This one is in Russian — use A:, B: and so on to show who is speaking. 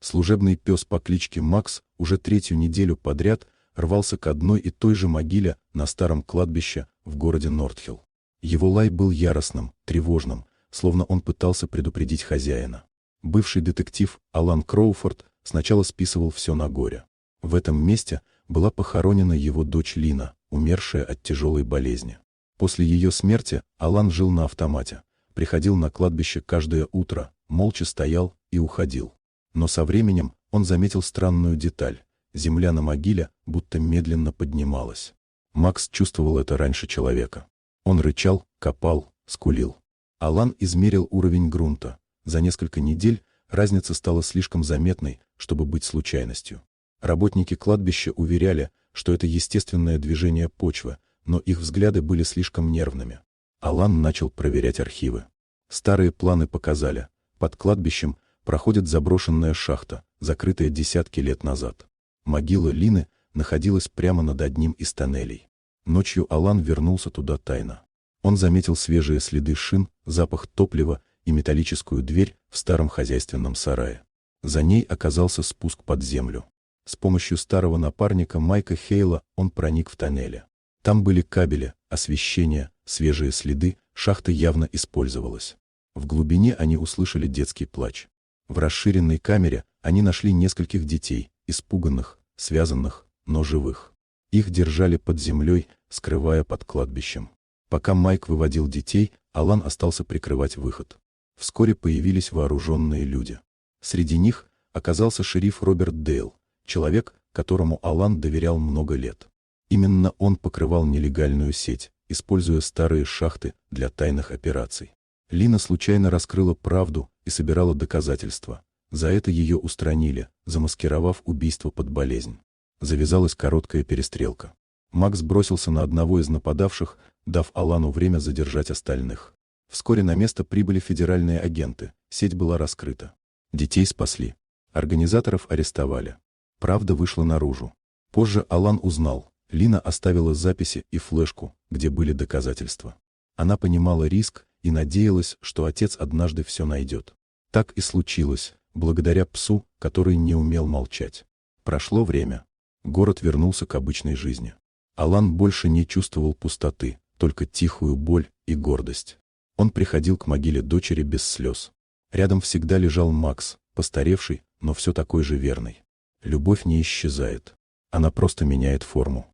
A: Служебный пес по кличке Макс уже третью неделю подряд рвался к одной и той же могиле на старом кладбище в городе Нортхилл. Его лай был яростным, тревожным, словно он пытался предупредить хозяина. Бывший детектив Алан Кроуфорд сначала списывал все на горе. В этом месте была похоронена его дочь Лина, умершая от тяжелой болезни. После ее смерти Алан жил на автомате, приходил на кладбище каждое утро, молча стоял и уходил. Но со временем он заметил странную деталь. Земля на могиле будто медленно поднималась. Макс чувствовал это раньше человека. Он рычал, копал, скулил. Алан измерил уровень грунта. За несколько недель разница стала слишком заметной, чтобы быть случайностью. Работники кладбища уверяли, что это естественное движение почвы, но их взгляды были слишком нервными. Алан начал проверять архивы. Старые планы показали, под кладбищем проходит заброшенная шахта, закрытая десятки лет назад. Могила Лины находилась прямо над одним из тоннелей. Ночью Алан вернулся туда тайно. Он заметил свежие следы шин, запах топлива и металлическую дверь в старом хозяйственном сарае. За ней оказался спуск под землю. С помощью старого напарника Майка Хейла он проник в тоннеле. Там были кабели, освещение, свежие следы, шахта явно использовалась. В глубине они услышали детский плач. В расширенной камере они нашли нескольких детей, испуганных, связанных, но живых. Их держали под землей, скрывая под кладбищем. Пока Майк выводил детей, Алан остался прикрывать выход. Вскоре появились вооруженные люди. Среди них оказался шериф Роберт Дейл, человек, которому Алан доверял много лет. Именно он покрывал нелегальную сеть, используя старые шахты для тайных операций. Лина случайно раскрыла правду и собирала доказательства. За это ее устранили, замаскировав убийство под болезнь. Завязалась короткая перестрелка. Макс бросился на одного из нападавших, дав Алану время задержать остальных. Вскоре на место прибыли федеральные агенты, сеть была раскрыта. Детей спасли. Организаторов арестовали. Правда вышла наружу. Позже Алан узнал, Лина оставила записи и флешку, где были доказательства. Она понимала риск и надеялась, что отец однажды все найдет. Так и случилось, благодаря псу, который не умел молчать. Прошло время. Город вернулся к обычной жизни. Алан больше не чувствовал пустоты, только тихую боль и гордость. Он приходил к могиле дочери без слез. Рядом всегда лежал Макс, постаревший, но все такой же верный. Любовь не исчезает. Она просто меняет форму.